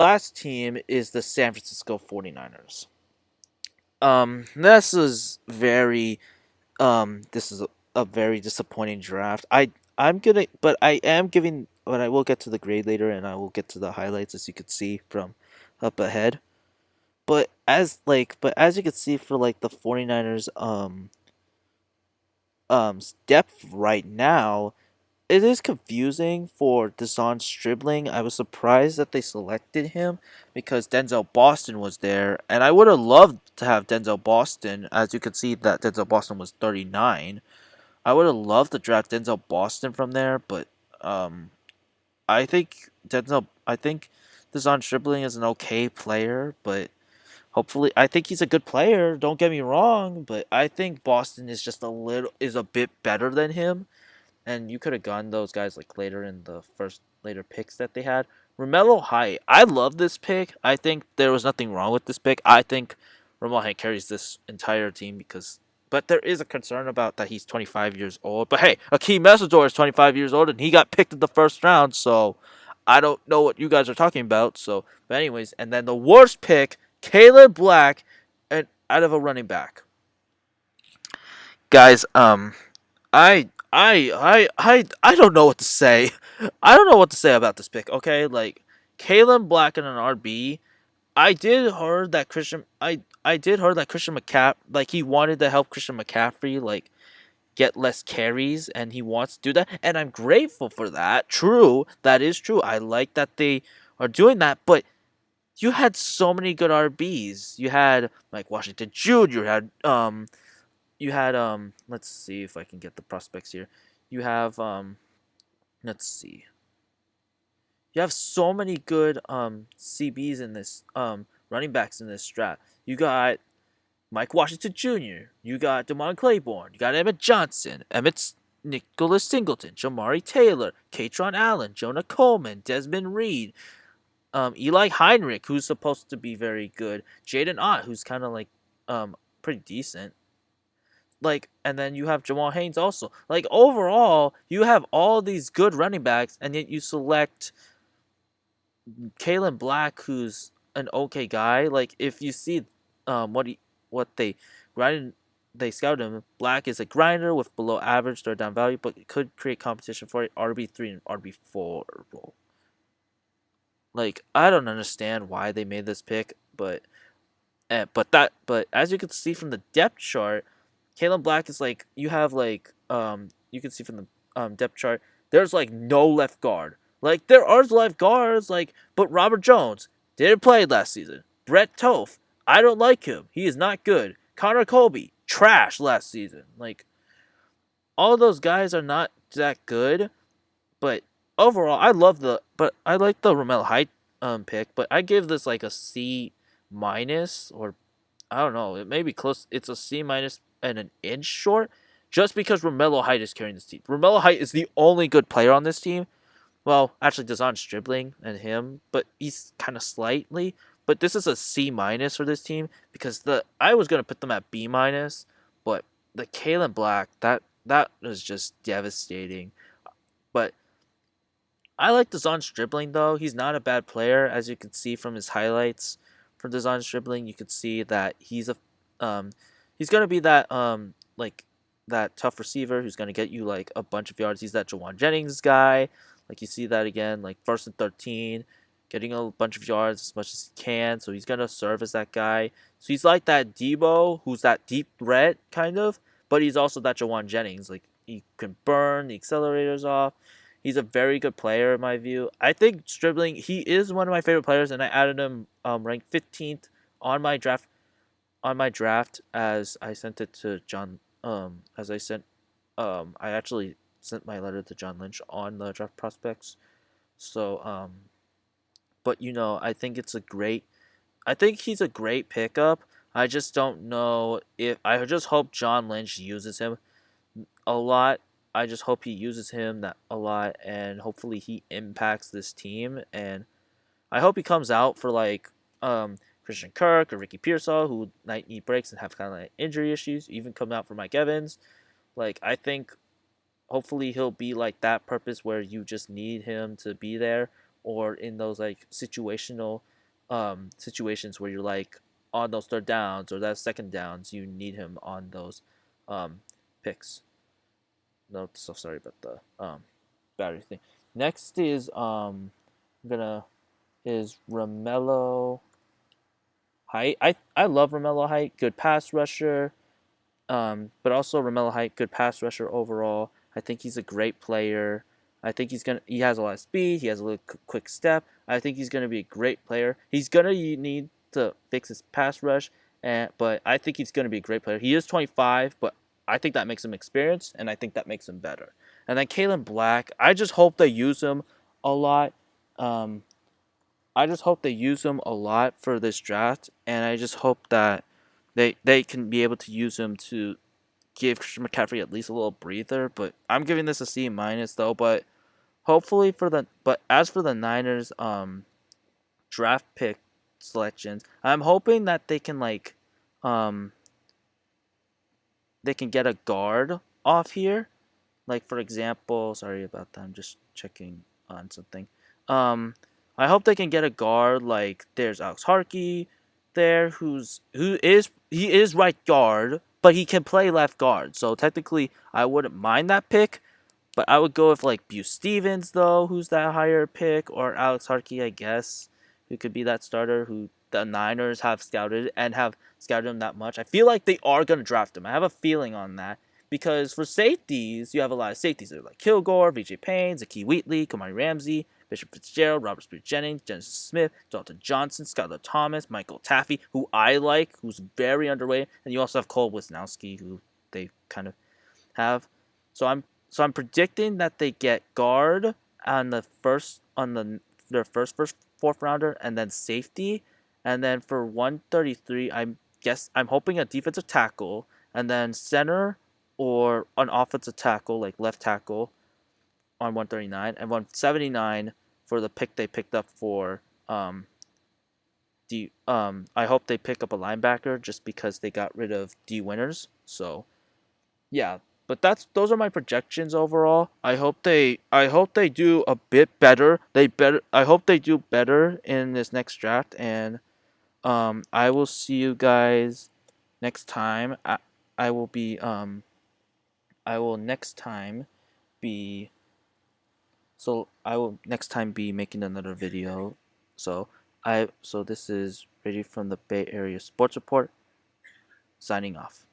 last team is the San Francisco 49ers. This is very this is a very disappointing draft. I am giving, but I will get to the grade later, and I will get to the highlights as you can see from up ahead. But as you can see for like the 49ers depth right now, it is confusing for Deson Stribling. I was surprised that they selected him because Denzel Boston was there, and I would have loved to have Denzel Boston. As you can see, that Denzel Boston was 39. I would have loved to draft Denzel Boston from there, but um, I think Deson Stribling is an okay player, but hopefully, I think he's a good player. Don't get me wrong, but I think Boston is a bit better than him, and you could have gone those guys like later in the first later picks that they had. Romello Height, I love this pick. I think there was nothing wrong with this pick. I think Romello Height carries this entire team but there is a concern about that he's 25 years old. But hey, Akeem Mesidor is 25 years old and he got picked in the first round, so I don't know what you guys are talking about. So, but anyways, and then the worst pick, Caleb Black, and out of a running back. Guys, I don't know what to say. I don't know what to say about this pick. Okay, like Kalen Black in an RB. I did heard that Christian McCaffrey, like he wanted to help Christian McCaffrey like get less carries, and he wants to do that, and I'm grateful for that. True, that is true. I like that they are doing that, but you had so many good RBs. You had like Washington Jr. You had let's see if I can get the prospects here. You have let's see. You have so many good CBs in this running backs in this draft. You got Mike Washington Jr. You got Demond Claiborne. You got Emmett Johnson, Nicholas Singleton, Jamari Taylor, Katron Allen, Jonah Coleman, Desmond Reed, Eli Heinrich, who's supposed to be very good, Jaden Ott, who's kind of like pretty decent, and then you have Jamal Haynes also. Like overall, you have all these good running backs, and yet you select Kalen Black, who's an okay guy. Like if you see what they scouted him. Black is a grinder with below average third down value, but it could create competition for a RB3 and RB4 role. Like I don't understand why they made this pick, but as you can see from the depth chart, Kalen Black is like you can see from the depth chart, there's like no left guard. Like there are left guards, but Robert Jones didn't play last season. Brett Toth, I don't like him. He is not good. Connor Colby, trash last season. Like all of those guys are not that good, but overall I like the Romello Height pick, but I give this like a C minus, or I don't know. It may be close. It's a C minus and an inch short, just because Romello Height is carrying this team. Romello Height is the only good player on this team. Well, actually, Deshaun Stribling and him, but he's kind of slightly. But this is a C minus for this team because the I was gonna put them at B minus, but the Kalen Black that was just devastating. But I like Deshaun Stribling though. He's not a bad player, as you can see from his highlights. For Deshaun Stribling, you can see that um he's gonna be that tough receiver who's gonna get you like a bunch of yards. He's that Jawan Jennings guy. Like you see that again, like 1st and 13, getting a bunch of yards as much as he can. So he's gonna serve as that guy. So he's like that Debo, who's that deep threat kind of, but he's also that Jawan Jennings. Like he can burn the accelerators off. He's a very good player in my view. I think Stribling, he is one of my favorite players, and I added him ranked 15th on my draft as I sent it to John. I actually sent my letter to John Lynch on the draft prospects. So but I think he's a great pickup. I just don't know if I just hope John Lynch uses him a lot. I just hope he uses him that a lot, and hopefully he impacts this team. And I hope he comes out for Christian Kirk or Ricky Pearsall, who might need breaks and have kind of like injury issues. Even come out for Mike Evans. Like I think hopefully he'll be like that purpose where you just need him to be there, or in those like situational. situations where you're like on those third downs or that second downs, you need him on those um, picks. No, so sorry about the battery thing. Next is I'm gonna is Romello Height. I love Romello Height, good pass rusher. But also Romello Height, good pass rusher overall. I think he's a great player. I think he has a lot of speed. He has a little quick step. I think he's gonna be a great player. He's gonna need to fix his pass rush, but I think he's gonna be a great player. He is 25, but I think that makes him experienced, and I think that makes him better. And then Kalen Black, I just hope they use him a lot. Um, I just hope they use him a lot for this draft, and I just hope that they can be able to use him to give Christian McCaffrey at least a little breather. But I'm giving this a C minus though. But hopefully as for the Niners draft pick selections, I'm hoping that um they can get a guard off here. Like for example, sorry about that. I'm just checking on something. Um, I hope they can get a guard like there's Alex Harkey there, he is right guard, but he can play left guard. So technically, I wouldn't mind that pick. But I would go with like Buse Stevens though, who's that higher pick, or Alex Harkey, I guess, who could be that starter who the Niners have scouted and have scouted him that much. I feel like they are gonna draft him. I have a feeling on that because for safeties, you have a lot of safeties. They're like Kilgore, VJ Payne, Zakee Wheatley, Kamari Ramsey, Bishop Fitzgerald, Robert Spirit Jennings, Genesis Smith, Dalton Johnson, Skylar Thomas, Michael Taffy, who I like, who's very underweight, and you also have Cole Wisnowski, who they kind of have. So I'm predicting that they get guard on their first fourth rounder and then safety, and then for 133 I'm hoping a defensive tackle and then center or an offensive tackle like left tackle on 139 and 179 for the pick they picked up for I hope they pick up a linebacker just because they got rid of D Winners. So yeah, but those are my projections overall. I hope they do a bit better. I hope they do better in this next draft, and I will see you guys next time. I will be I will next time be I will next time be making another video. So this is Ready from the Bay Area Sports Report signing off.